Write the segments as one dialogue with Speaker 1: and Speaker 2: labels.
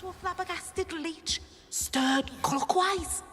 Speaker 1: to a flabbergasted leech, stirred clockwise.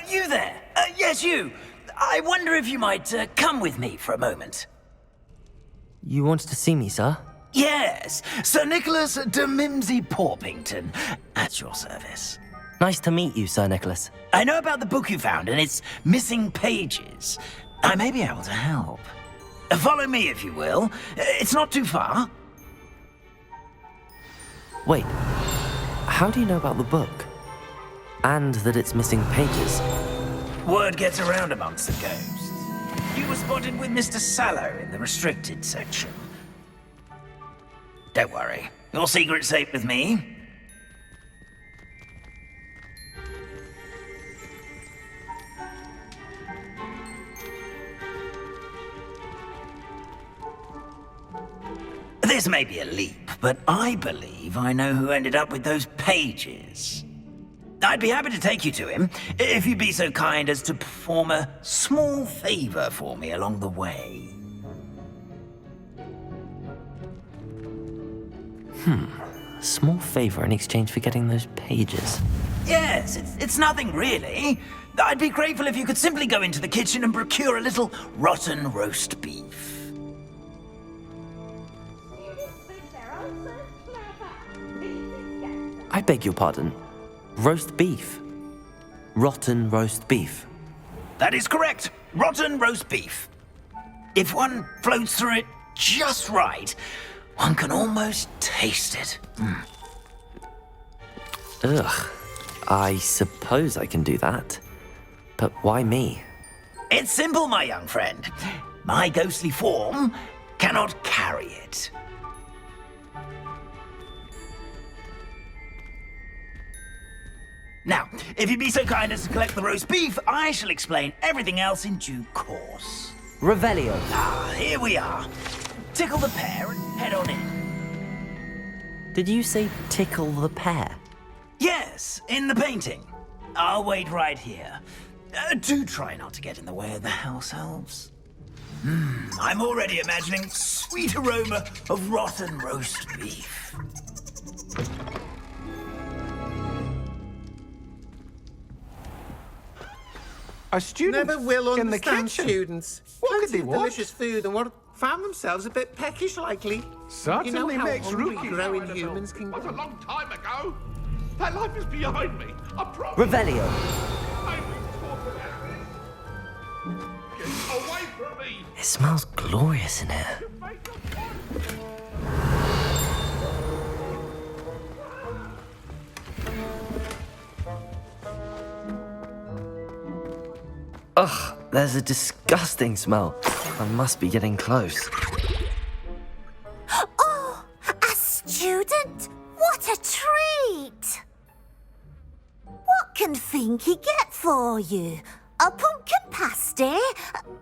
Speaker 2: You there? Yes, you. I wonder if you might come with me for a moment.
Speaker 3: You wanted to see me, sir?
Speaker 2: Yes, Sir Nicholas de Mimsy Porpington, at your service.
Speaker 3: Nice to meet you, Sir Nicholas.
Speaker 2: I know about the book you found and its missing pages. I may be able to help. Follow me, if you will. It's not too far.
Speaker 3: Wait, how do you know about the book? And that it's missing pages?
Speaker 2: Word gets around amongst the ghosts. You were spotted with Mr. Sallow in the restricted section. Don't worry, your secret's safe with me. This may be a leap, but I believe I know who ended up with those pages. I'd be happy to take you to him, if you'd be so kind as to perform a small favor for me along the way.
Speaker 3: A small favor in exchange for getting those pages.
Speaker 2: Yes, it's nothing really. I'd be grateful if you could simply go into the kitchen and procure a little rotten roast beef.
Speaker 3: I beg your pardon. Roast beef. Rotten roast beef.
Speaker 2: That is correct. Rotten roast beef. If one floats through it just right, one can almost taste it.
Speaker 3: Ugh. I suppose I can do that. But why me?
Speaker 2: It's simple, my young friend. My ghostly form cannot carry it. Now, if you'd be so kind as to collect the roast beef, I shall explain everything else in due course.
Speaker 3: Revelio.
Speaker 2: Ah, here we are. Tickle the pear and head on in.
Speaker 3: Did you say tickle the pear?
Speaker 2: Yes, in the painting. I'll wait right here. Do try not to get in the way of the house elves. I'm already imagining sweet aroma of rotten roast beef.
Speaker 4: A student
Speaker 5: Never will
Speaker 4: in the
Speaker 5: understand
Speaker 4: kitchen.
Speaker 5: students.
Speaker 4: What could
Speaker 5: Plenty
Speaker 4: they
Speaker 5: of
Speaker 4: want?
Speaker 5: delicious food and what found themselves a bit peckish likely.
Speaker 4: Certainly
Speaker 5: you know how
Speaker 4: makes
Speaker 5: hungry
Speaker 4: rookies.
Speaker 5: growing humans can
Speaker 6: That was a
Speaker 5: go.
Speaker 6: long time ago. That life is behind me. I promise.
Speaker 3: Revelio.
Speaker 6: I've been taught about this. Get away from me.
Speaker 3: It smells glorious in here. Ugh, there's a disgusting smell. I must be getting close.
Speaker 7: Oh, a student? What a treat! What can Finky get for you? A pumpkin pasty?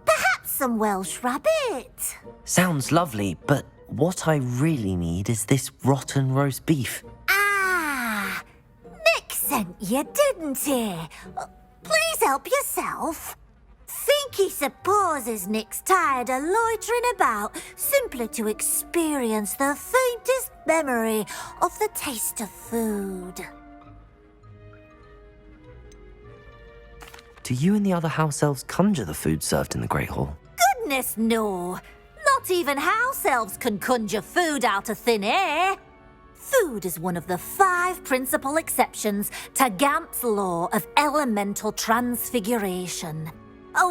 Speaker 7: Perhaps some Welsh rabbit?
Speaker 3: Sounds lovely, but what I really need is this rotten roast beef.
Speaker 7: Ah, Nick sent you, didn't he? Please help yourself. Finky supposes Nick's tired of loitering about simply to experience the faintest memory of the taste of food.
Speaker 3: Do you and the other house elves conjure the food served in the Great Hall?
Speaker 7: Goodness, no. Not even house elves can conjure food out of thin air. Food is one of the 5 principal exceptions to Gamp's law of elemental transfiguration.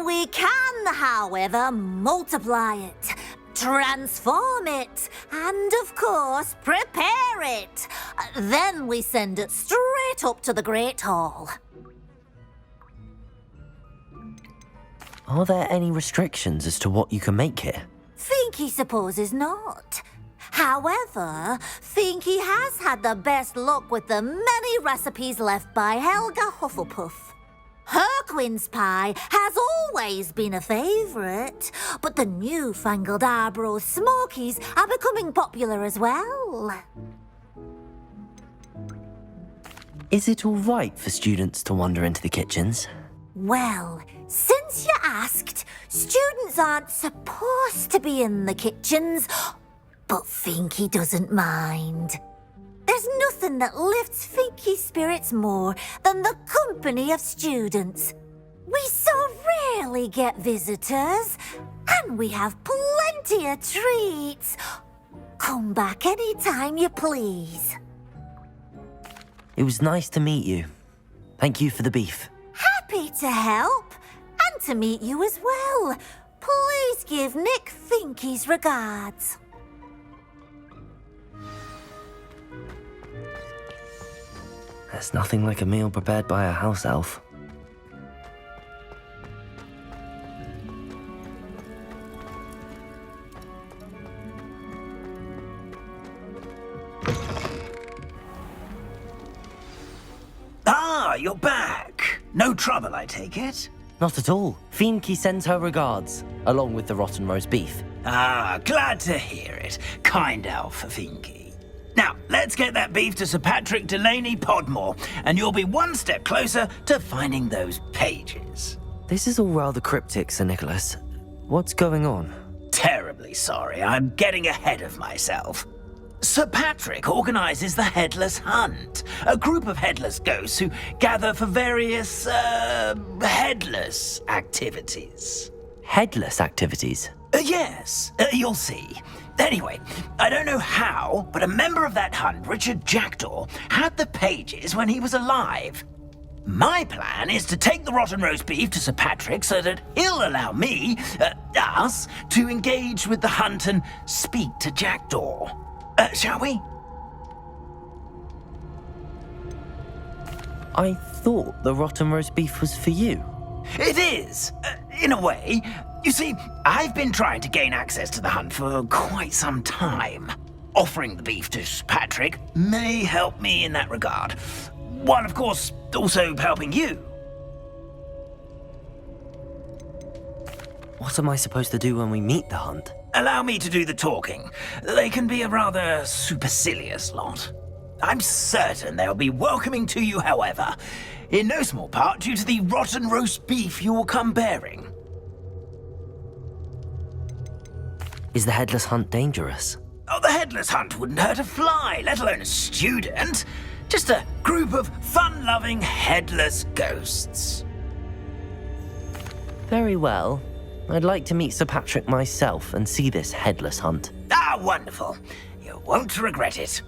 Speaker 7: We can, however, multiply it, transform it, and of course, prepare it. Then we send it straight up to the Great Hall.
Speaker 3: Are there any restrictions as to what you can make here?
Speaker 7: Finky supposes not. However, Finky has had the best luck with the many recipes left by Helga Hufflepuff. Her quince pie has always been a favourite, but the newfangled Arbroath Smokies are becoming popular as well.
Speaker 3: Is it all right for students to wander into the kitchens?
Speaker 7: Well, since you asked, students aren't supposed to be in the kitchens, but Finky doesn't mind. There's nothing that lifts Finky's spirits more than the company of students. We so rarely get visitors, and we have plenty of treats. Come back any time you please.
Speaker 3: It was nice to meet you. Thank you for the beef.
Speaker 7: Happy to help, and to meet you as well. Please give Nick Finky's regards.
Speaker 3: There's nothing like a meal prepared by a house elf.
Speaker 2: Ah, you're back. No trouble, I take it?
Speaker 3: Not at all. Finky sends her regards, along with the rotten roast beef.
Speaker 2: Ah, glad to hear it. Kind elf, Finky. Now, let's get that beef to Sir Patrick Delaney Podmore, and you'll be one step closer to finding those pages.
Speaker 3: This is all rather cryptic, Sir Nicholas. What's going on?
Speaker 2: Terribly sorry, I'm getting ahead of myself. Sir Patrick organises the Headless Hunt, a group of headless ghosts who gather for various, headless activities.
Speaker 3: Headless activities?
Speaker 2: Yes, you'll see. Anyway, I don't know how, but a member of that hunt, Richard Jackdaw, had the pages when he was alive. My plan is to take the rotten roast beef to Sir Patrick so that he'll allow me, us, to engage with the hunt and speak to Jackdaw. Shall we?
Speaker 3: I thought the rotten roast beef was for you.
Speaker 2: It is, in a way. You see, I've been trying to gain access to the hunt for quite some time. Offering the beef to Patrick may help me in that regard. While, of course, also helping you.
Speaker 3: What am I supposed to do when we meet the hunt?
Speaker 2: Allow me to do the talking. They can be a rather supercilious lot. I'm certain they'll be welcoming to you, however, in no small part due to the rotten roast beef you will come bearing.
Speaker 3: Is the headless hunt dangerous?
Speaker 2: Oh, the headless hunt wouldn't hurt a fly, let alone a student. Just a group of fun-loving headless ghosts.
Speaker 3: Very well. I'd like to meet Sir Patrick myself and see this headless hunt.
Speaker 2: Ah, wonderful. You won't regret it.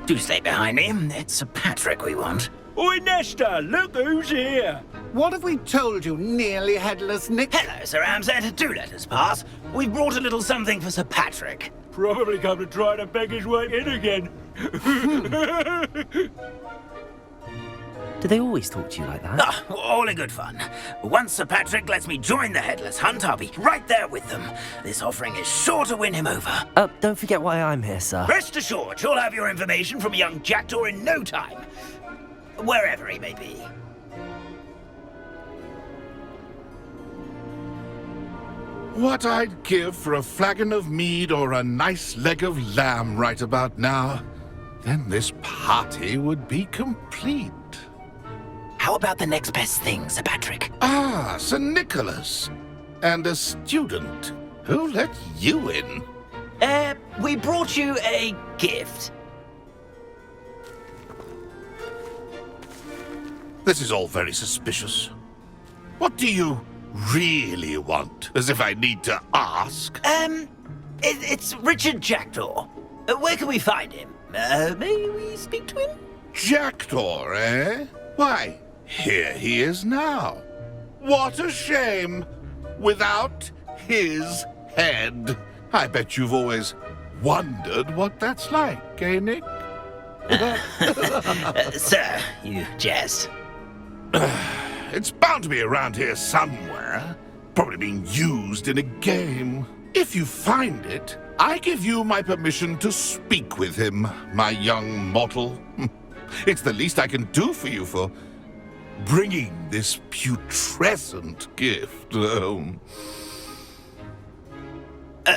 Speaker 2: Do stay behind me. It's Sir Patrick we want.
Speaker 8: Oi, Nesta, look who's here.
Speaker 5: What have we told you, nearly headless Nick?
Speaker 2: Hello, Sir Ramsay. Do let us pass. We've brought a little something for Sir Patrick.
Speaker 8: Probably come to try to beg his way in again.
Speaker 3: Do they always talk to you like that?
Speaker 2: Ah, all in good fun. Once Sir Patrick lets me join the Headless Hunt, I'll be right there with them. This offering is sure to win him over.
Speaker 3: Don't forget why I'm here, sir.
Speaker 2: Rest assured, you'll have your information from a young Jackdaw in no time. Wherever he may be.
Speaker 6: What I'd give for a flagon of mead or a nice leg of lamb right about now. Then this party would be complete.
Speaker 2: How about the next best thing, Sir Patrick?
Speaker 6: Ah, Sir Nicholas. And a student. Who let you in?
Speaker 2: We brought you a gift.
Speaker 6: This is all very suspicious. What do you really want? As if I need to ask.
Speaker 2: It's Richard Jackdaw. Where can we find him? May we speak to him?
Speaker 6: Jackdaw, eh? Why, here he is now. What a shame. Without his head. I bet you've always wondered what that's like, eh, Nick?
Speaker 2: Sir, you jest.
Speaker 6: It's bound to be around here somewhere. Probably being used in a game. If you find it, I give you my permission to speak with him, my young mortal. It's the least I can do for you for bringing this putrescent gift home.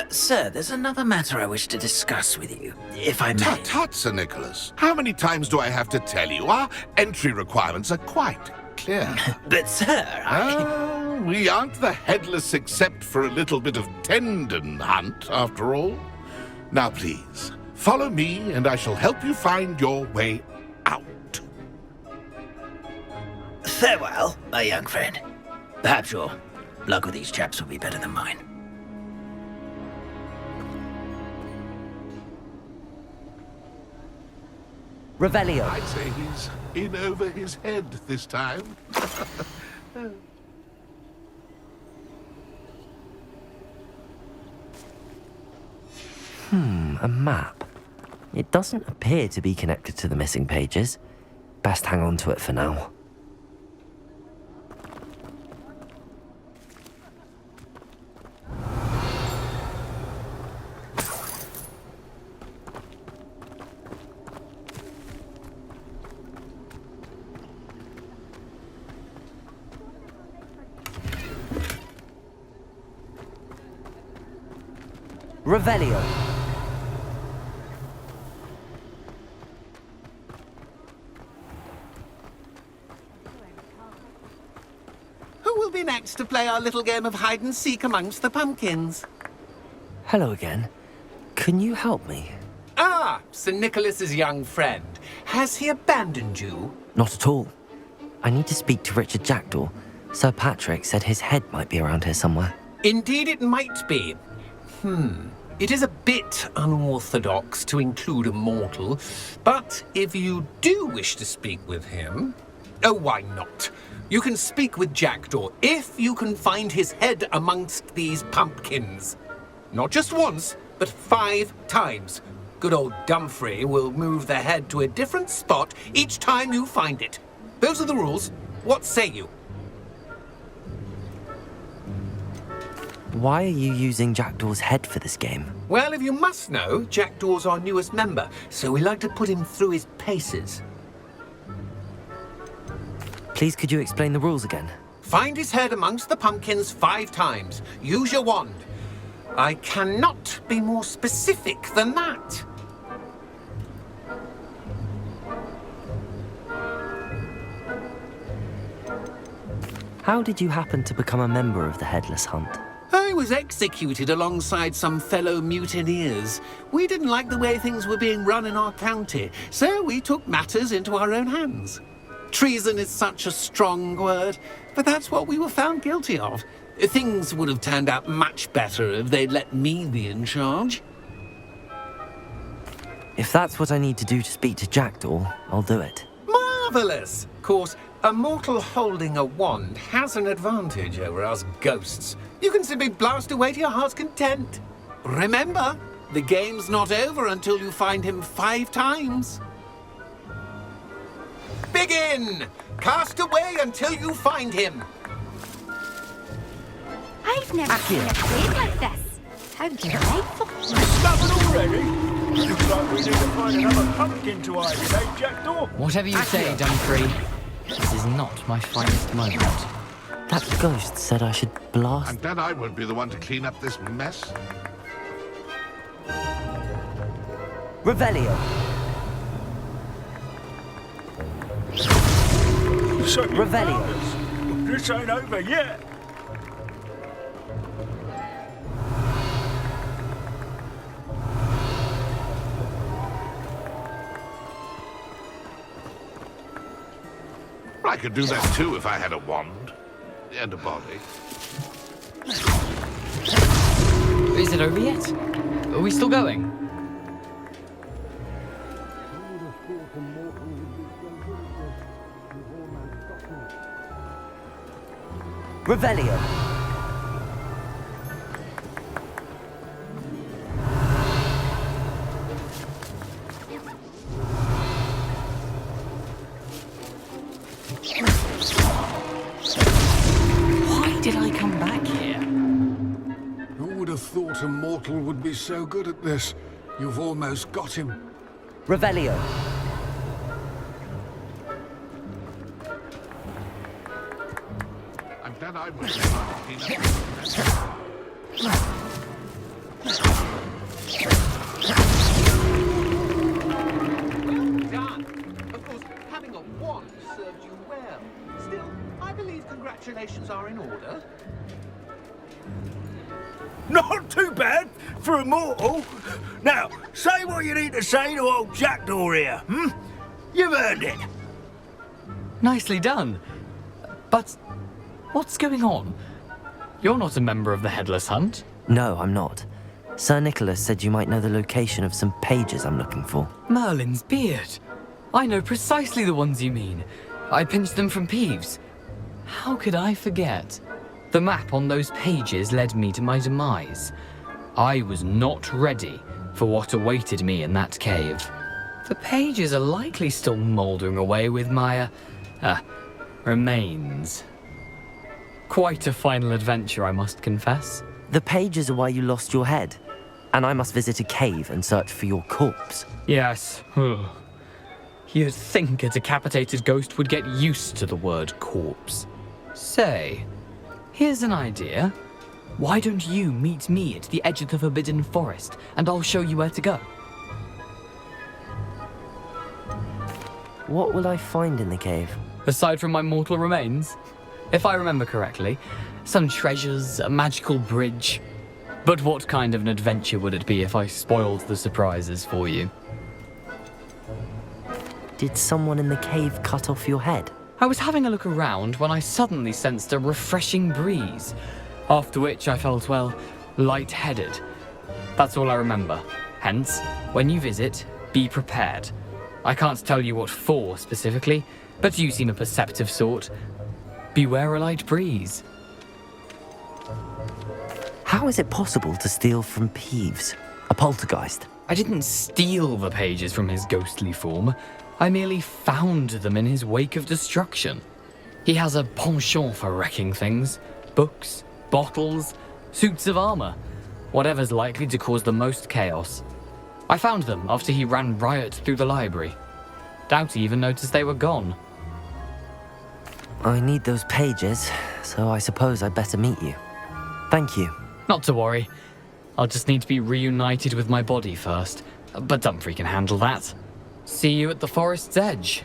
Speaker 2: Sir, there's another matter I wish to discuss with you, if I may.
Speaker 6: Tut, tut, Sir Nicholas. How many times do I have to tell you? Our entry requirements are quite clear.
Speaker 2: But, sir,
Speaker 6: We aren't the headless except for a little bit of tendon hunt, after all. Now, please, follow me, and I shall help you find your way out.
Speaker 2: Farewell, my young friend. Perhaps your luck with these chaps will be better than mine.
Speaker 3: Revelio.
Speaker 6: I'd say he's in over his head this time.
Speaker 3: A map. It doesn't appear to be connected to the missing pages. Best hang on to it for now. Revelio.
Speaker 5: Who will be next to play our little game of hide and seek amongst the pumpkins?
Speaker 3: Hello again. Can you help me?
Speaker 9: Ah, Sir Nicholas's young friend. Has he abandoned you?
Speaker 3: Not at all. I need to speak to Richard Jackdaw. Sir Patrick said his head might be around here somewhere.
Speaker 9: Indeed it might be. It is a bit unorthodox to include a mortal, but if you do wish to speak with him... Oh, why not? You can speak with Jackdaw if you can find his head amongst these pumpkins. Not just once, but 5 times. Good old Dumfrey will move the head to a different spot each time you find it. Those are the rules. What say you?
Speaker 3: Why are you using Jackdaw's head for this game?
Speaker 9: Well, if you must know, Jackdaw's our newest member, so we like to put him through his paces.
Speaker 3: Please, could you explain the rules again?
Speaker 9: Find his head amongst the pumpkins 5 times. Use your wand. I cannot be more specific than that.
Speaker 3: How did you happen to become a member of the Headless Hunt?
Speaker 9: I was executed alongside some fellow mutineers. We didn't like the way things were being run in our county, so we took matters into our own hands. Treason is such a strong word, but that's what we were found guilty of. Things would have turned out much better if they'd let me be in charge.
Speaker 3: If that's what I need to do to speak to Jackdaw, I'll do it.
Speaker 9: Marvellous! Of course, a mortal holding a wand has an advantage over us ghosts. You can simply blast away to your heart's content. Remember, the game's not over until you find him 5 times. Begin! Cast away until you find him.
Speaker 10: I've never seen it played like this. How delightful.
Speaker 8: Stuffing already? Looks like we need to find another pumpkin to hide in, eh, Jackdaw?
Speaker 11: Whatever you say, Dumfrey. This is not my finest moment.
Speaker 3: That ghost said I should blast...
Speaker 6: I'm glad I won't be the one to clean up this mess.
Speaker 3: Revelio.
Speaker 8: Revelio. This ain't over yet.
Speaker 6: I could do that too if I had a wand. And a body.
Speaker 11: Is it over yet? Are we still going?
Speaker 3: Revelio.
Speaker 11: Why did I come back here?
Speaker 12: Who would have thought a mortal would be so good at this? You've almost got him.
Speaker 3: Revelio.
Speaker 6: I'm glad I was
Speaker 5: Done. Of course, having a wand served you well. Still, I believe congratulations are in order.
Speaker 2: Not too bad for a mortal. Now, say what you need to say to old Jackdaw here, hmm? You've earned it.
Speaker 11: Nicely done. But what's going on? You're not a member of the Headless Hunt.
Speaker 3: No, I'm not. Sir Nicholas said you might know the location of some pages I'm looking for.
Speaker 11: Merlin's beard. I know precisely the ones you mean. I pinched them from Peeves. How could I forget? The map on those pages led me to my demise. I was not ready for what awaited me in that cave. The pages are likely still mouldering away with my, remains. Quite a final adventure, I must confess.
Speaker 3: The pages are why you lost your head, and I must visit a cave and search for your corpse.
Speaker 11: Yes. You'd think a decapitated ghost would get used to the word corpse. Say, here's an idea. Why don't you meet me at the edge of the Forbidden Forest, and I'll show you where to go?
Speaker 3: What will I find in the cave?
Speaker 11: Aside from my mortal remains? If I remember correctly, some treasures, a magical bridge. But what kind of an adventure would it be if I spoiled the surprises for you?
Speaker 3: Did someone in the cave cut off your head?
Speaker 11: I was having a look around when I suddenly sensed a refreshing breeze, after which I felt, well, lightheaded. That's all I remember. Hence, when you visit, be prepared. I can't tell you what for specifically, but you seem a perceptive sort. Beware a light breeze.
Speaker 3: How is it possible to steal from Peeves, a poltergeist?
Speaker 11: I didn't steal the pages from his ghostly form. I merely found them in his wake of destruction. He has a penchant for wrecking things. Books, bottles, suits of armor. Whatever's likely to cause the most chaos. I found them after he ran riot through the library. Doubt he even noticed they were gone.
Speaker 3: I need those pages, so I suppose I'd better meet you. Thank you.
Speaker 11: Not to worry. I'll just need to be reunited with my body first. But Dumfries can handle that. See you at the forest's edge.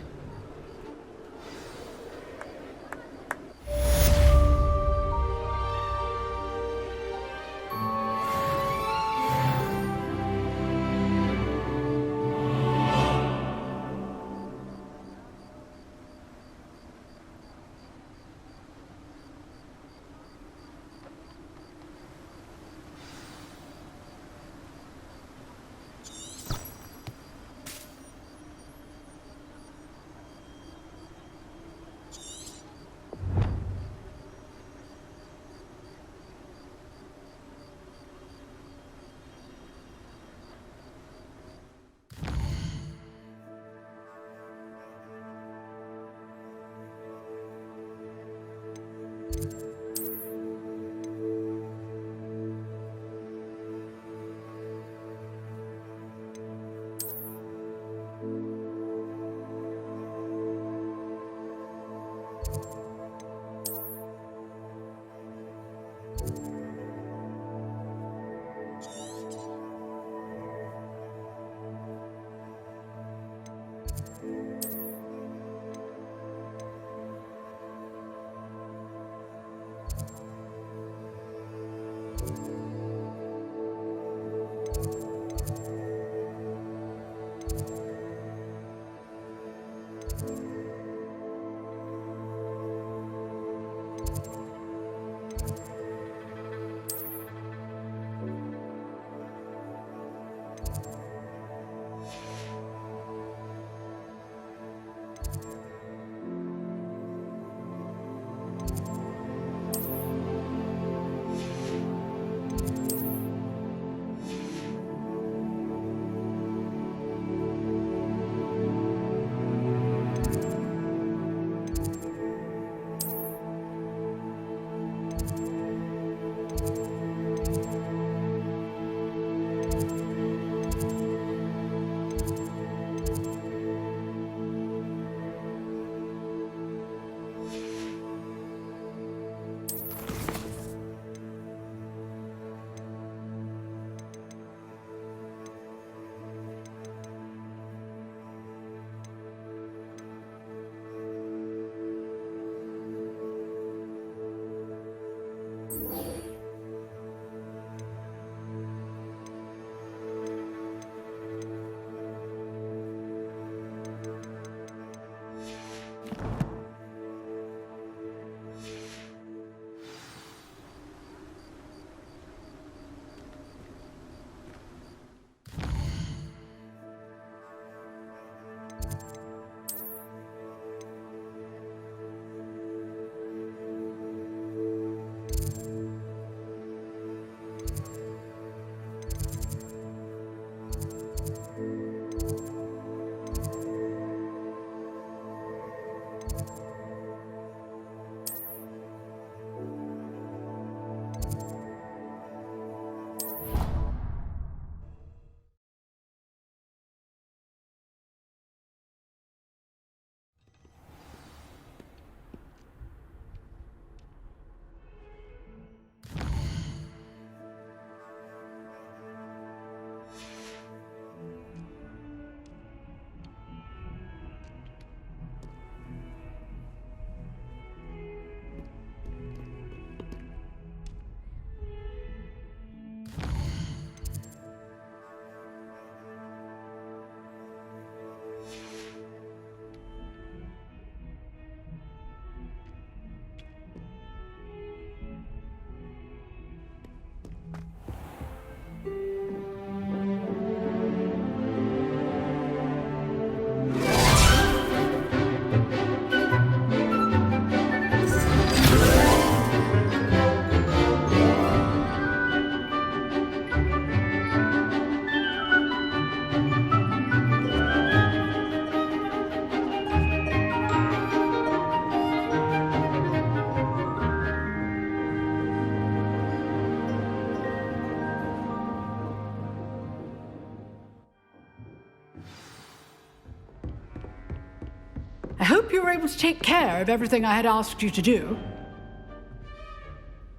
Speaker 13: you were able to take care of everything I had asked you to do?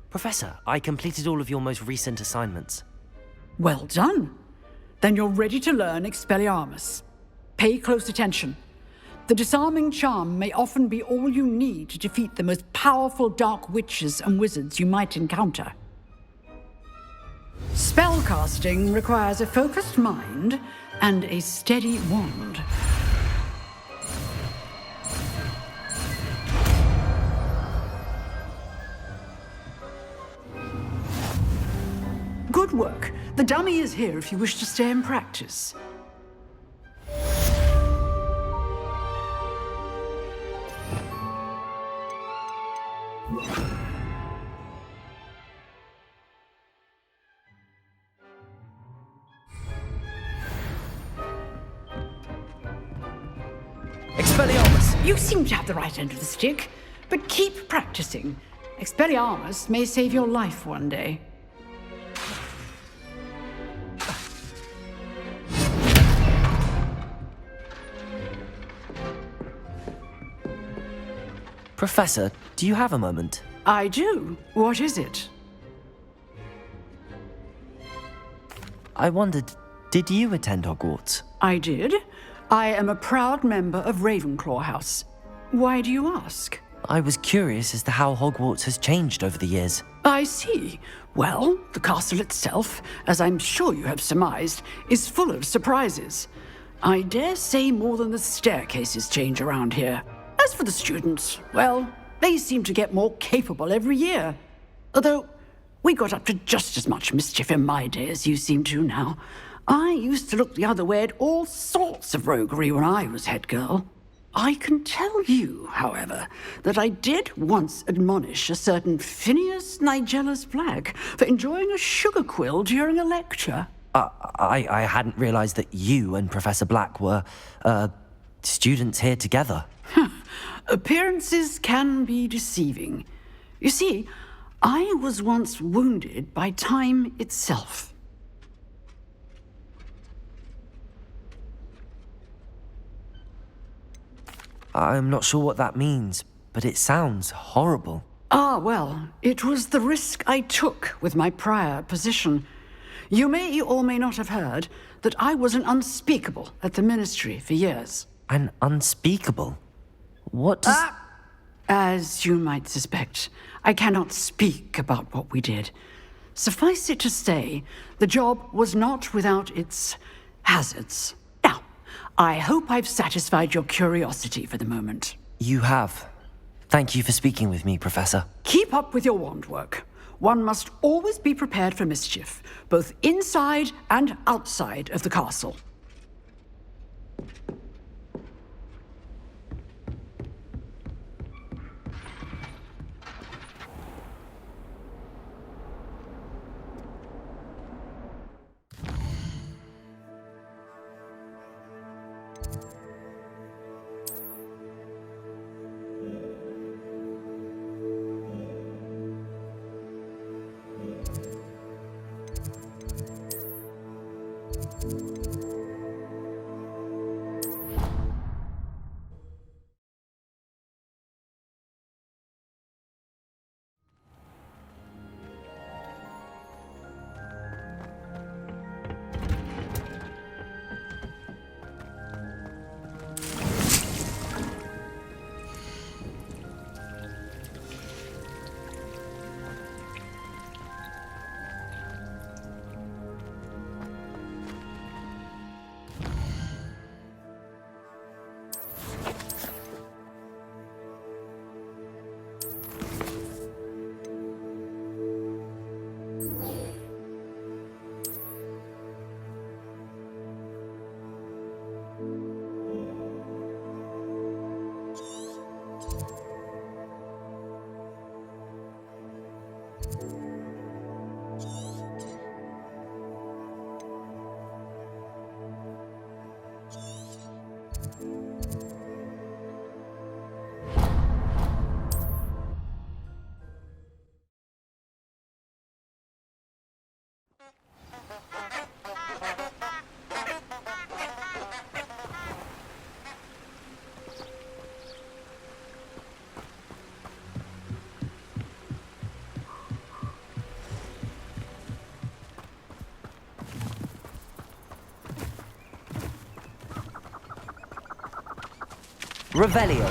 Speaker 3: Professor, I completed all of your most recent assignments.
Speaker 13: Well done. Then you're ready to learn Expelliarmus. Pay close attention. The disarming charm may often be all you need to defeat the most powerful dark witches and wizards you might encounter. Spellcasting requires a focused mind and a steady wand. Good work. The dummy is here if you wish to stay and practice.
Speaker 3: Expelliarmus!
Speaker 13: You seem to have the right end of the stick, but keep practicing. Expelliarmus may save your life one day.
Speaker 3: Professor, do you have a moment?
Speaker 13: I do. What is it?
Speaker 3: I wondered, did you attend Hogwarts?
Speaker 13: I did. I am a proud member of Ravenclaw House. Why do you ask?
Speaker 3: I was curious as to how Hogwarts has changed over the years.
Speaker 13: I see. Well, the castle itself, as I'm sure you have surmised, is full of surprises. I dare say more than the staircases change around here. As for the students, well, they seem to get more capable every year. Although, we got up to just as much mischief in my day as you seem to now. I used to look the other way at all sorts of roguery when I was head girl. I can tell you, however, that I did once admonish a certain Phineas Nigellus Black for enjoying a sugar quill during a lecture.
Speaker 3: I hadn't realized that you and Professor Black were, students here together.
Speaker 13: Appearances can be deceiving. You see, I was once wounded by time itself.
Speaker 3: I'm not sure what that means, but it sounds horrible.
Speaker 13: Ah, well, it was the risk I took with my prior position. You may or may not have heard that I was an unspeakable at the Ministry for years.
Speaker 3: An unspeakable? What does...
Speaker 13: As you might suspect, I cannot speak about what we did. Suffice it to say, the job was not without its hazards. Now, I hope I've satisfied your curiosity for the moment.
Speaker 3: You have. Thank you for speaking with me, Professor.
Speaker 13: Keep up with your wand work. One must always be prepared for mischief, both inside and outside of the castle.
Speaker 3: Revelio.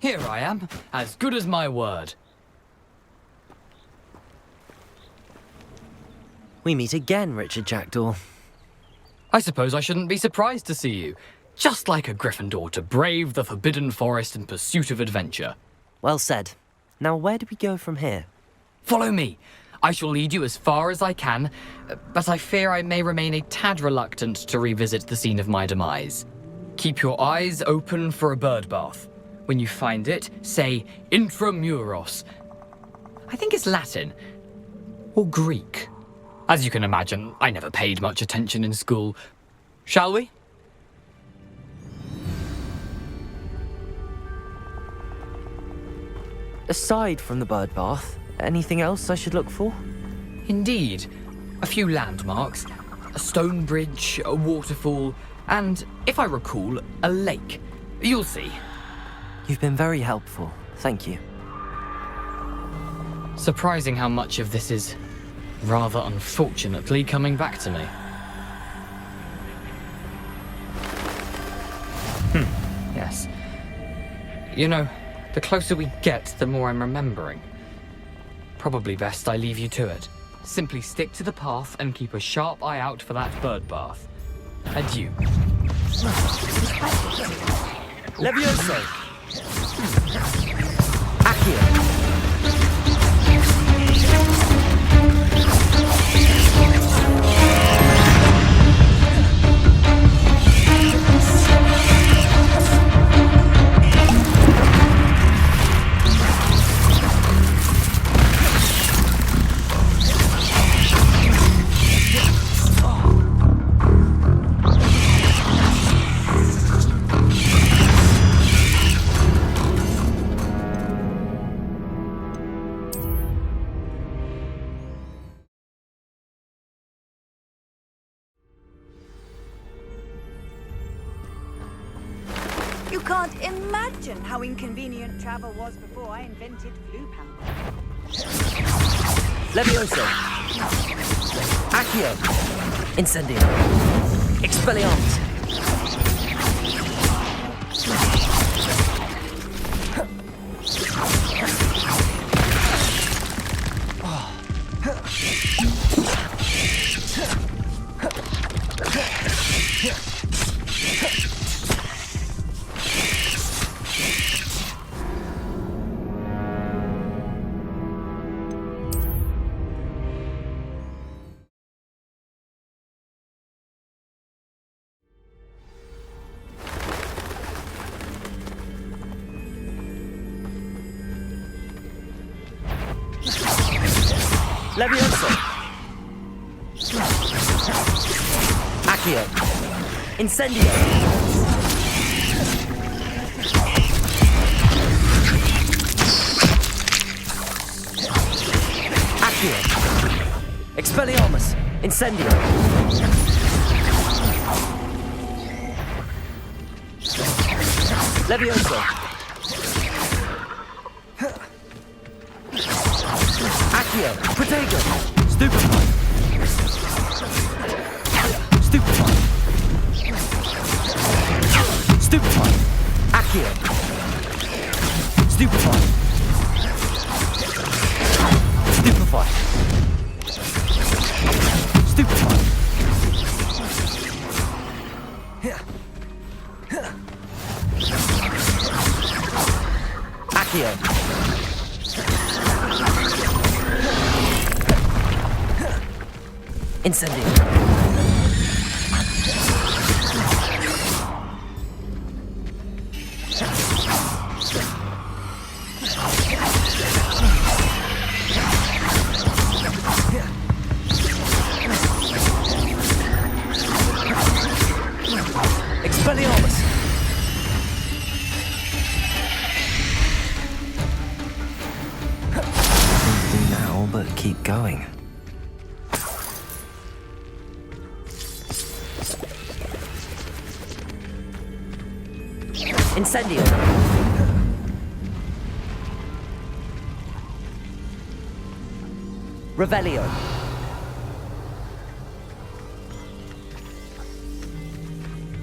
Speaker 11: Here I am, as good as my word.
Speaker 3: We meet again, Richard Jackdaw.
Speaker 11: I suppose I shouldn't be surprised to see you. Just like a Gryffindor to brave the Forbidden Forest in pursuit of adventure.
Speaker 3: Well said. Now where do we go from here?
Speaker 11: Follow me. I shall lead you as far as I can, but I fear I may remain a tad reluctant to revisit the scene of my demise. Keep your eyes open for a bird bath. When you find it, say intramuros. I think it's Latin. Or Greek. As you can imagine, I never paid much attention in school. Shall we?
Speaker 3: Aside from the bird bath, anything else I should look for?
Speaker 11: Indeed. A few landmarks. A stone bridge, a waterfall, and, if I recall, a lake. You'll see.
Speaker 3: You've been very helpful. Thank you.
Speaker 11: Surprising how much of this is, rather unfortunately, coming back to me. Yes. You know, the closer we get, the more I'm remembering. Probably best I leave you to it. Simply stick to the path and keep a sharp eye out for that bird bath. Adieu.
Speaker 3: Levioso! Accio!
Speaker 14: You can't imagine how inconvenient travel was before I invented blue powder.
Speaker 3: Levioso! Accio! Incendio! Expelliarmus! Levioso! Accio! Incendio! Accio! Expelliarmus! Incendio! Levioso! Accio! Protego! Stupefy! Stupefy! Stupefy! Accio! Stupefy! Stupefy! Stupefy! Accio! Incendio! Expelliarmus! Nothing to do now but keep going. Incendio! Revelio!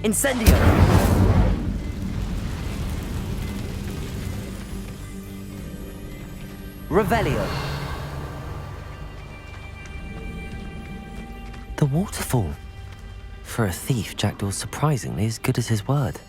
Speaker 3: Incendio! Revelio! The waterfall. For a thief, Jackdaw's surprisingly as good as his word.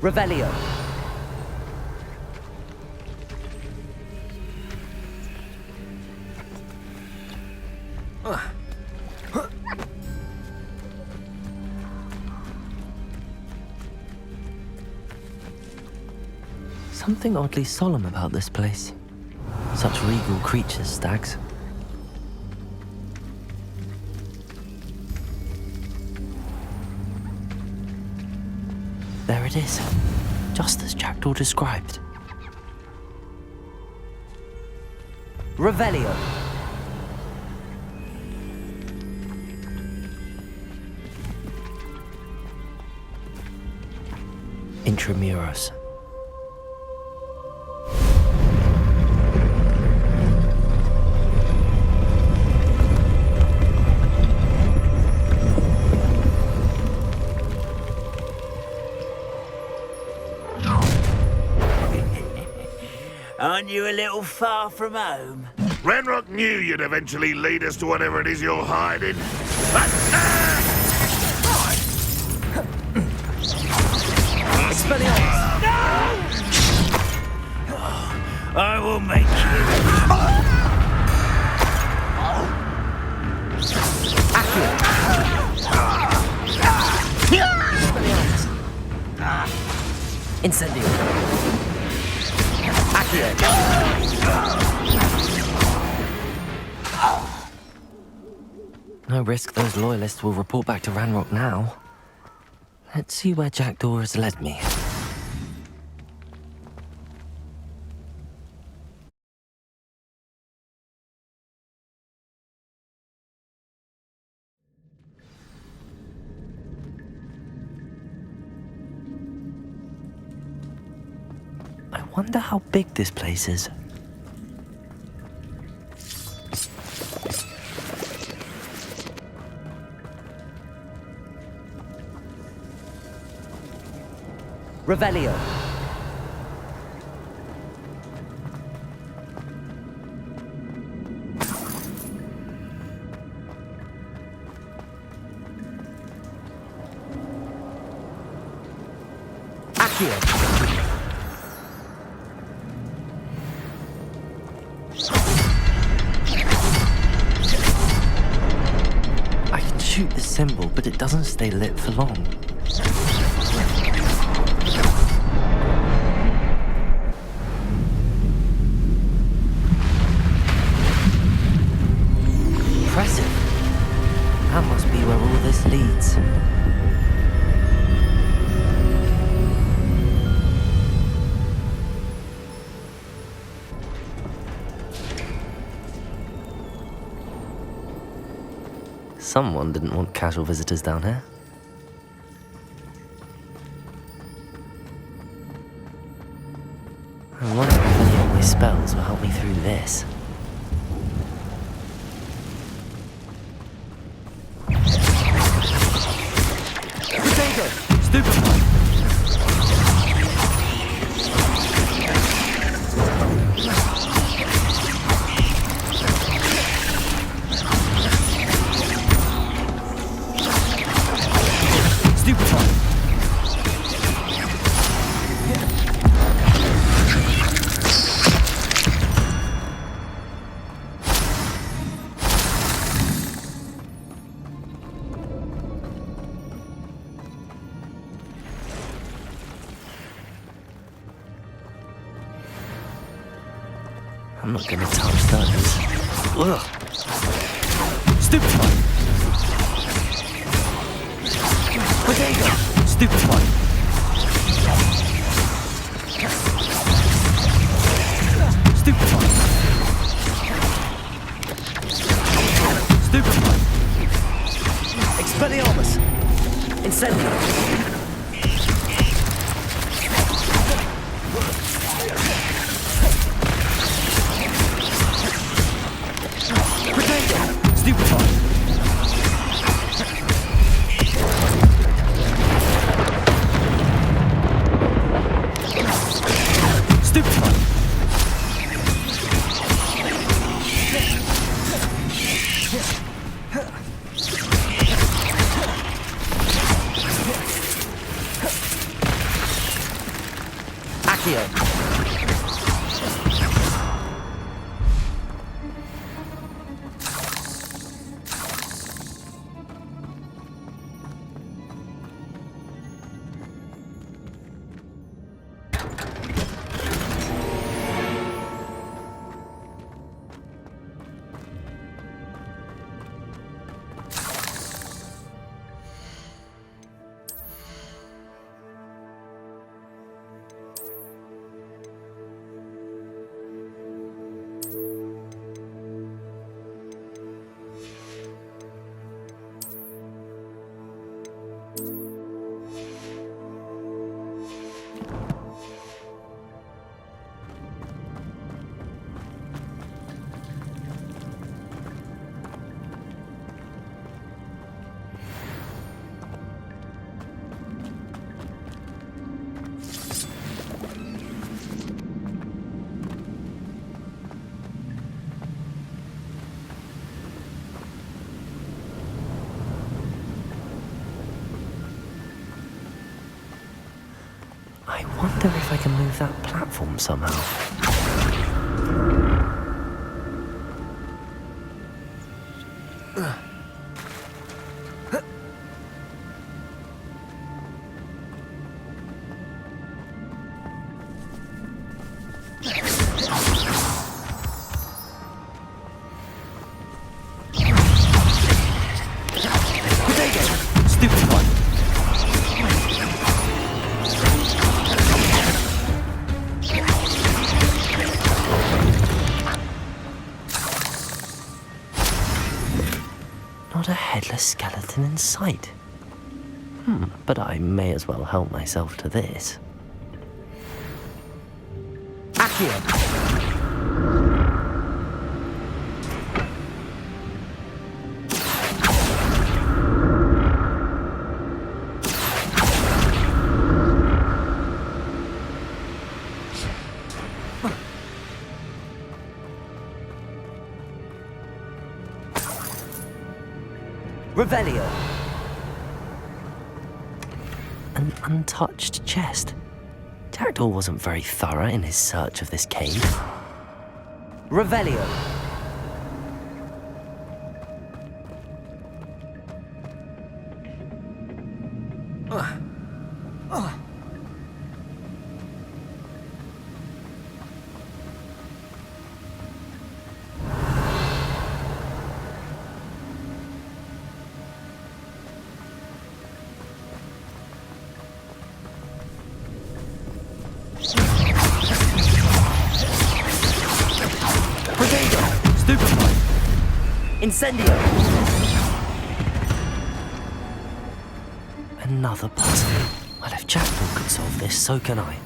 Speaker 3: Revelio. Something oddly solemn about this place. Such regal creatures, stags. There it is, just as Jackdaw described. Revelio. Intramuros.
Speaker 2: Aren't you a little far from home?
Speaker 6: Ranrock knew you'd eventually lead us to whatever it is you're hiding.
Speaker 2: Expelliarmus! No! I will make
Speaker 3: Expelliarmus! Incendio! No risk those loyalists will report back to Ranrock now. Let's see where Jackdaw has led me. I wonder how big this place is. Revelio. Accio. I can shoot the symbol, but it doesn't stay lit for long. Impressive. this leads. Someone didn't want casual visitors down here. I wonder if any of my spells will help me through this. Potato! Stupefy! I'm not gonna touch those. Ugh. Stupefy! Potato! Stupefy! Stupefy! Stupefy! Expelliarmus! Incendio! I wonder if I can move that platform somehow. Not a headless skeleton in sight. But I may as well help myself to this. Accio! Revelio. An untouched chest. Jackdaw wasn't very thorough in his search of this cave. Revelio. Incendio! Another puzzle. Well, if Jackdaw could solve this, so can I.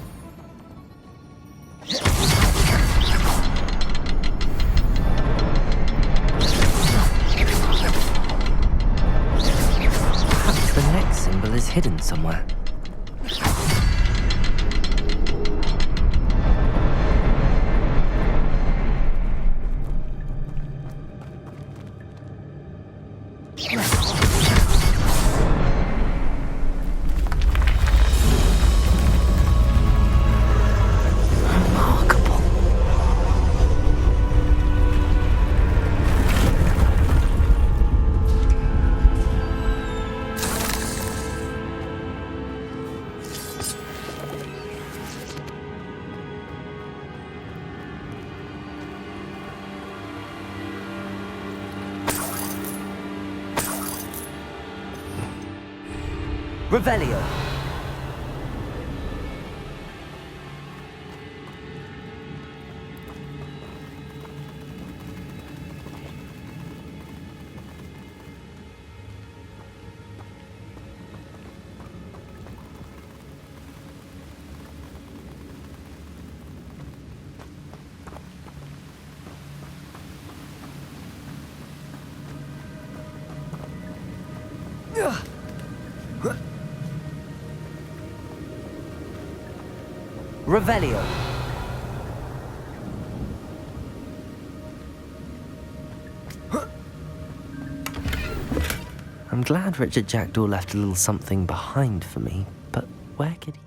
Speaker 3: Perhaps the next symbol is hidden somewhere. Revelio. Revelio. I'm glad Richard Jackdaw left a little something behind for me, but where could he...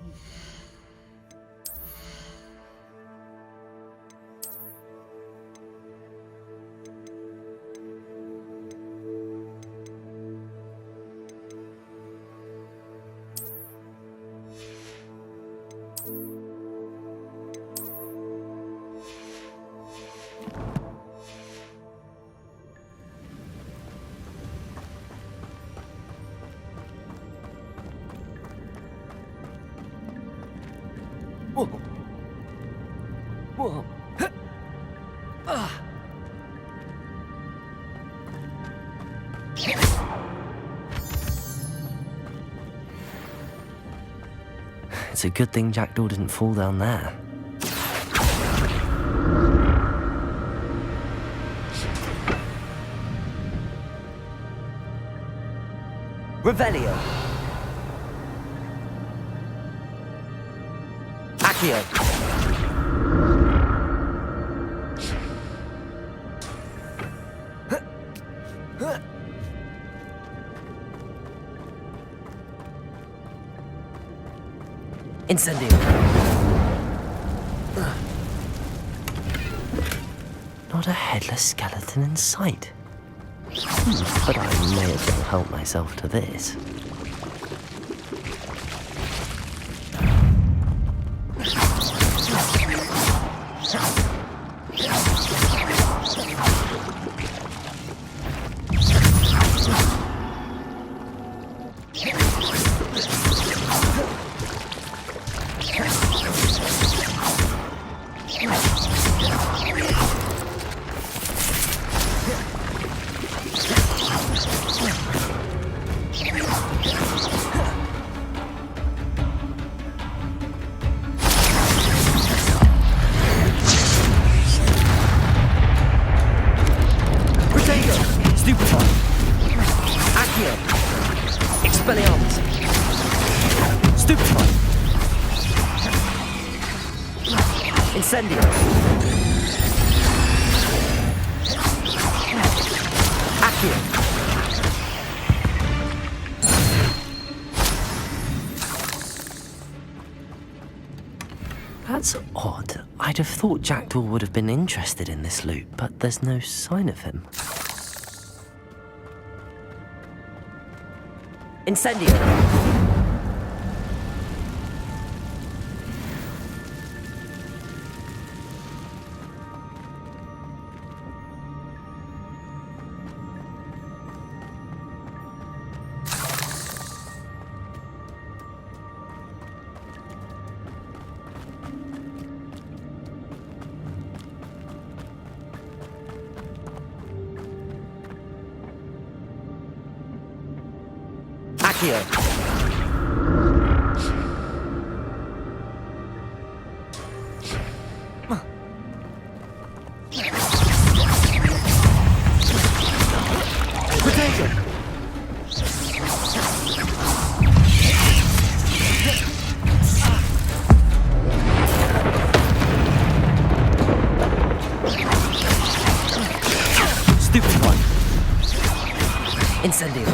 Speaker 3: Whoa. It's a good thing Jackdaw didn't fall down there. Revelio. Accio. Incendio. Not a headless skeleton in sight. But I may as well help myself to this. Incendio. Accio. That's odd. I'd have thought Jackdaw would have been interested in this loot, but there's no sign of him. Incendio. Accio. Potato. Stupid one. Incendio.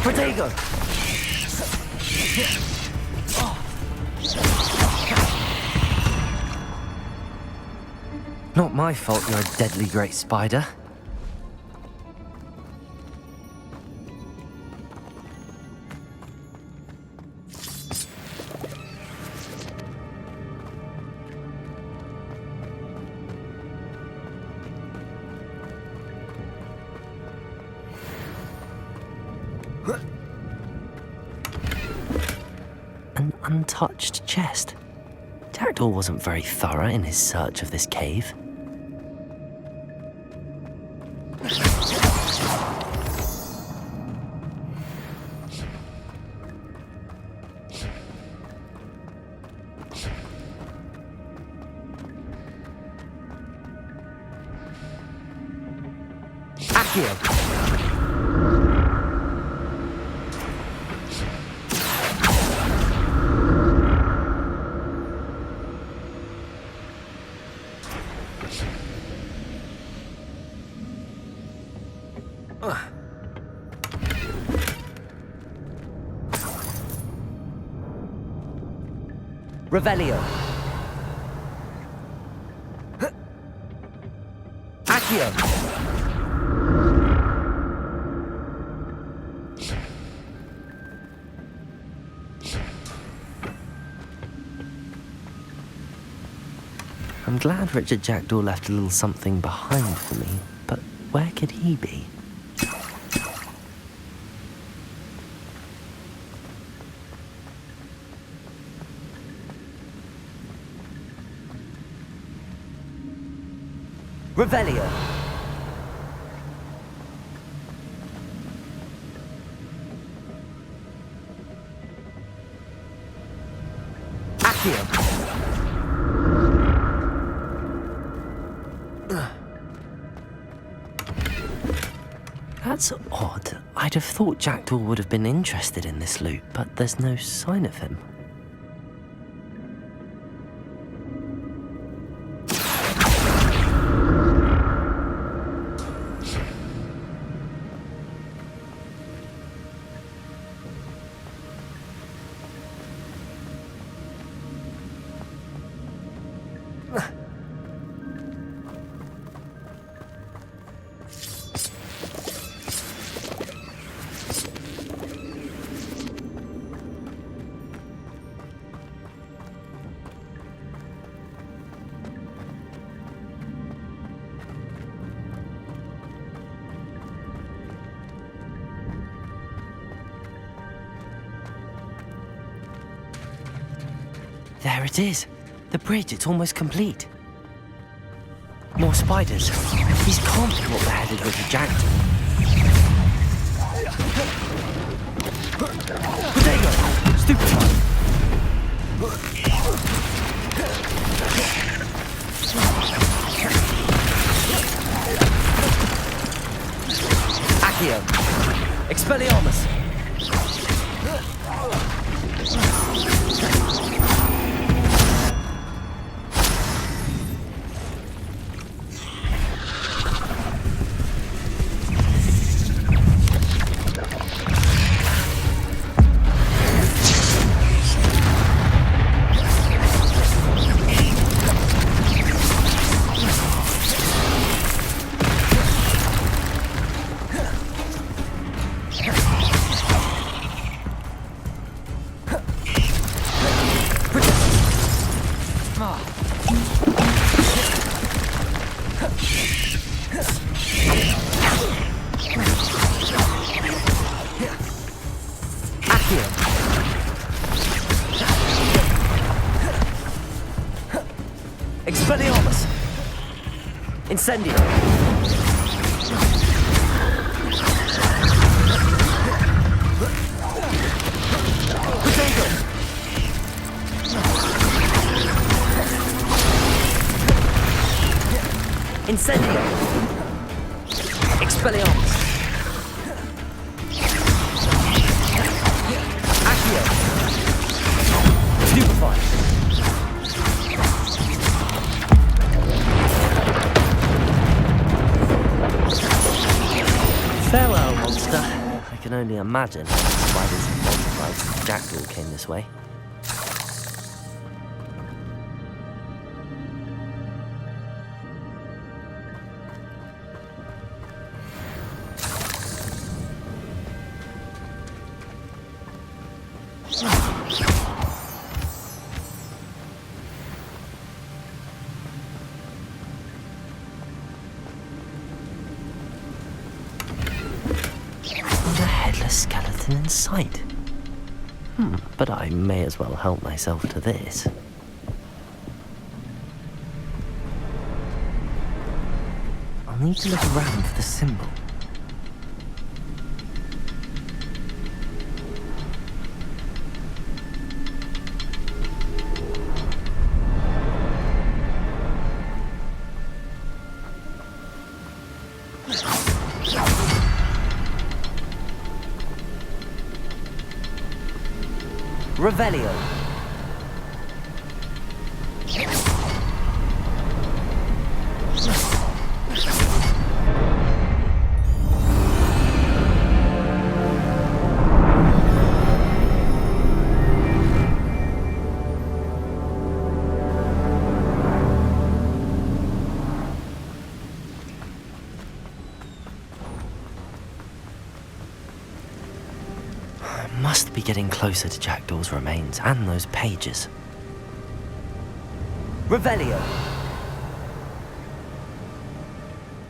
Speaker 3: Protego. Not my fault you're a deadly great spider. An untouched chest. Jackdaw wasn't very thorough in his search of this cave. Accio. Revelio. Accio. I'm glad Richard Jackdaw left a little something behind for me, but where could he be? Revelio. Accio. That's odd. I'd have thought Jackdaw would have been interested in this loot, but there's no sign of him. There it is. The bridge, it's almost complete. More spiders. These can't be what they're headed with the Jackdaw. Potato! Stupid one! Accio! Expelliarmus! Expelliarmus! Incendio! Expelliarmus! Accio! Stupefy! Farewell, monster. I can only imagine how the spiders and multiplies and jackdaw came this way. Skeleton in sight. But I may as well help myself to this. I'll need to look around for the symbol. Revelio. Must be getting closer to Jackdaw's remains and those pages. Revelio!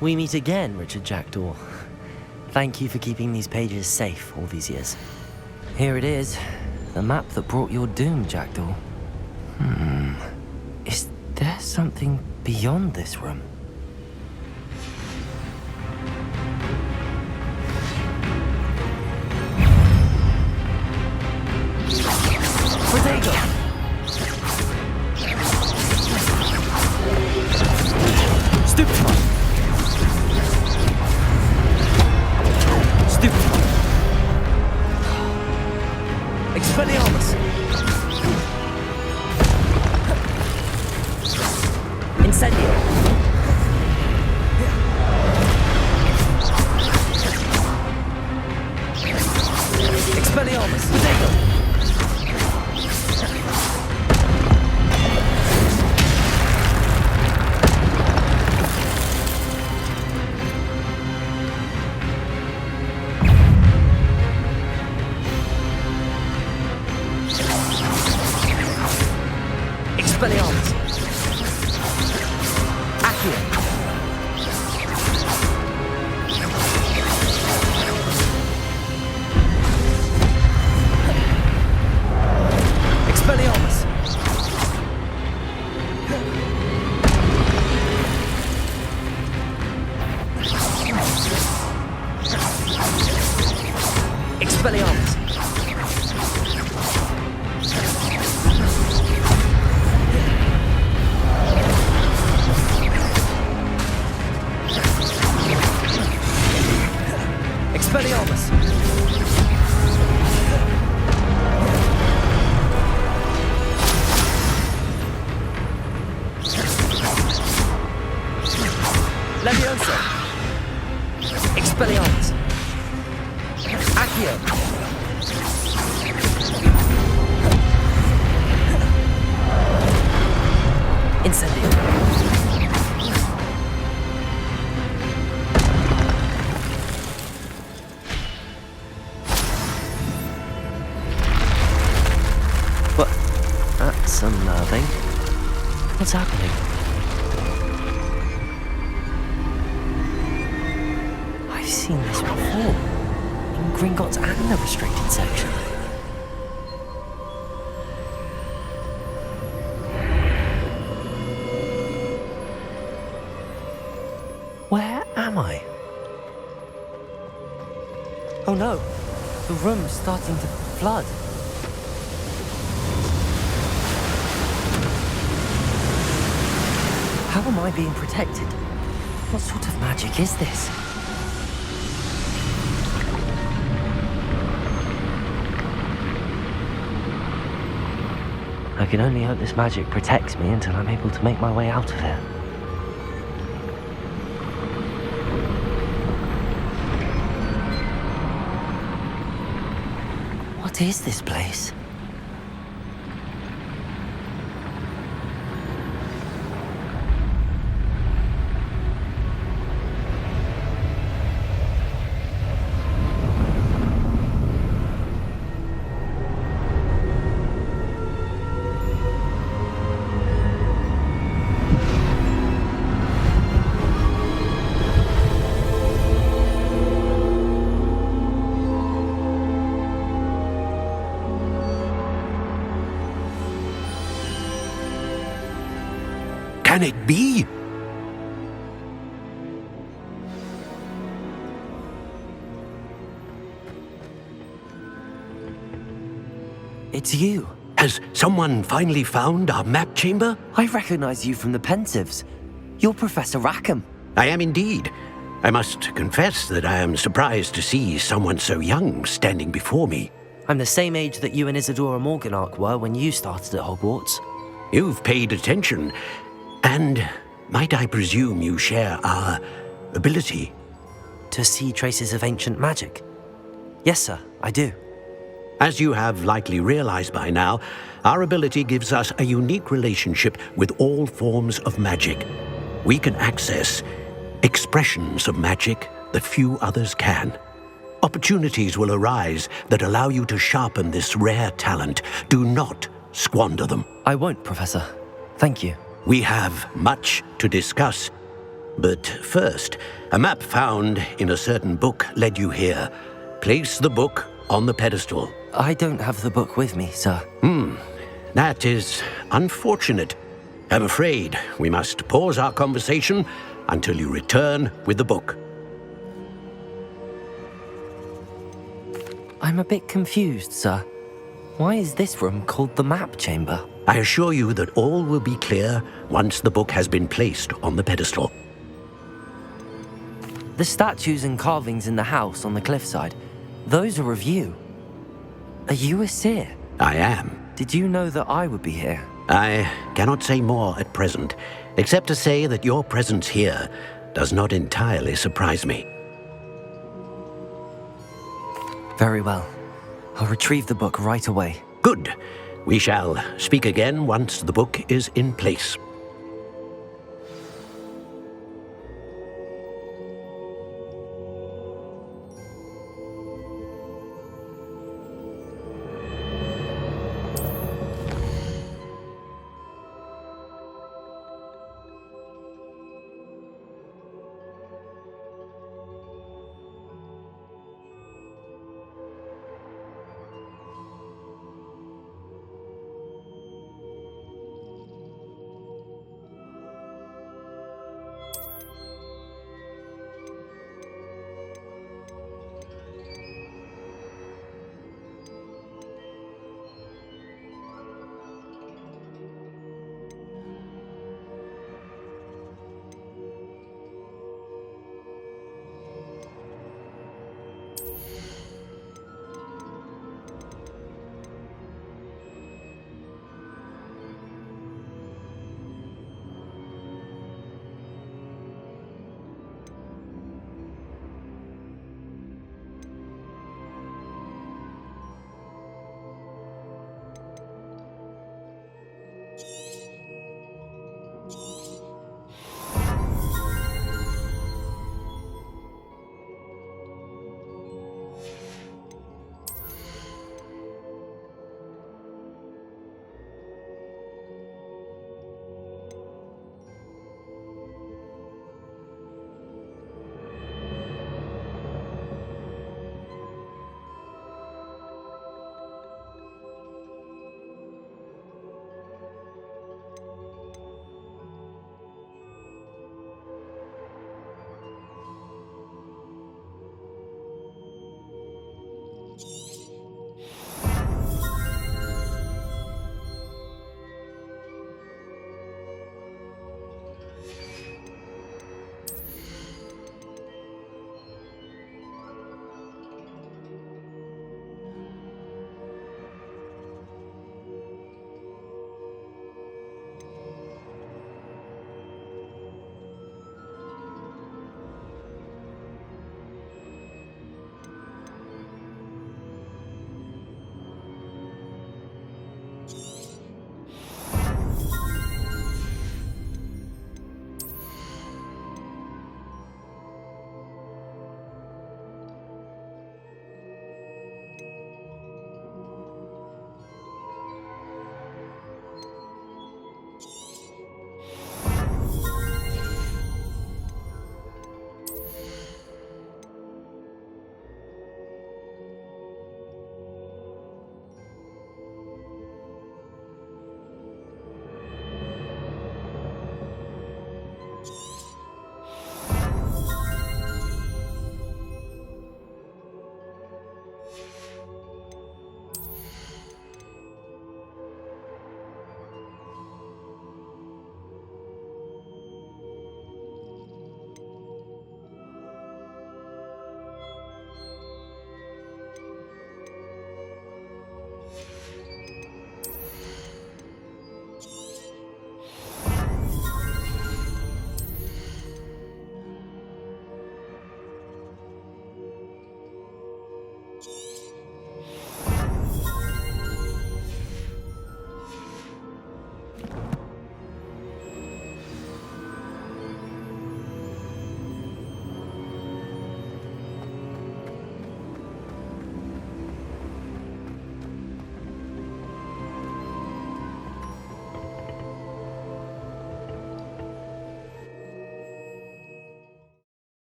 Speaker 3: We meet again, Richard Jackdaw. Thank you for keeping these pages safe all these years. Here it is, the map that brought your doom, Jackdaw. Is there something beyond this room? Protego! Stupefy! Stupefy! Expelliarmus! Incendio! Expelliarmus! Protego! Expelliarmus! Accio! Expelliarmus! Expelliarmus! Expelliarmus! Leviosa! Expelliarmus! Accio! Incendio! That's unnerving. What's happening? I've seen this before. In Gringotts and the restricted section. Where am I? Oh no! The room's starting to flood. How am I being protected? What sort of magic is this? can only hope this magic protects me until I'm able to make my way out of here. What is this place?
Speaker 15: Can it be?
Speaker 3: It's you.
Speaker 15: Has someone finally found our map chamber?
Speaker 3: I recognize you from the Pensives. You're Professor Rackham.
Speaker 15: I am indeed. I must confess that I am surprised to see someone so young standing before me.
Speaker 3: I'm the same age that you and Isadora Morganach were when you started at Hogwarts.
Speaker 15: You've paid attention. And might I presume you share our ability?
Speaker 3: To see traces of ancient magic? Yes, sir, I do.
Speaker 15: As you have likely realized by now, our ability gives us a unique relationship with all forms of magic. We can access expressions of magic that few others can. Opportunities will arise that allow you to sharpen this rare talent. Do not squander them.
Speaker 3: I won't, Professor. Thank you.
Speaker 15: We have much to discuss. But first, a map found in a certain book led you here. Place the book on the pedestal.
Speaker 3: I don't have the book with me, sir.
Speaker 15: That is unfortunate. I'm afraid we must pause our conversation until you return with the book.
Speaker 3: I'm a bit confused, sir. Why is this room called the map chamber?
Speaker 15: I assure you that all will be clear once the book has been placed on the pedestal.
Speaker 3: The statues and carvings in the house on the cliffside, those are of you. Are you a seer?
Speaker 15: I am.
Speaker 3: Did you know that I would be here?
Speaker 15: I cannot say more at present, except to say that your presence here does not entirely surprise me.
Speaker 3: Very well. I'll retrieve the book right away.
Speaker 15: Good. We shall speak again once the book is in place.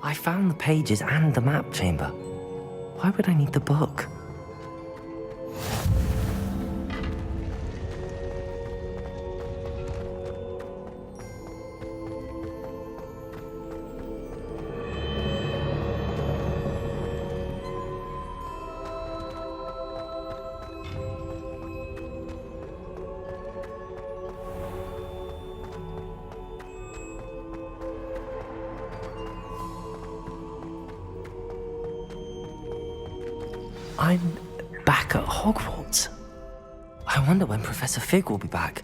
Speaker 3: I found the pages and the map chamber. Why would I need the book? I'm back at Hogwarts. I wonder when Professor Fig will be back.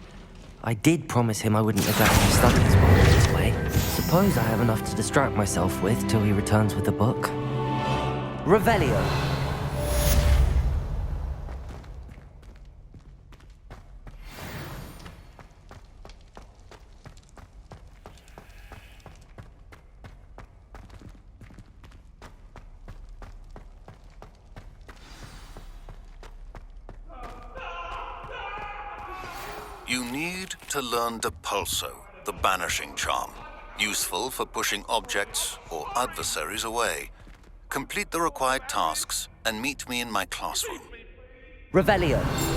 Speaker 3: I did promise him I wouldn't neglect my studies while I was away. Suppose I have enough to distract myself with till he returns with the book. Revelio.
Speaker 16: You need to learn Depulso, the banishing charm. Useful for pushing objects or adversaries away. Complete the required tasks and meet me in my classroom.
Speaker 3: Revelio.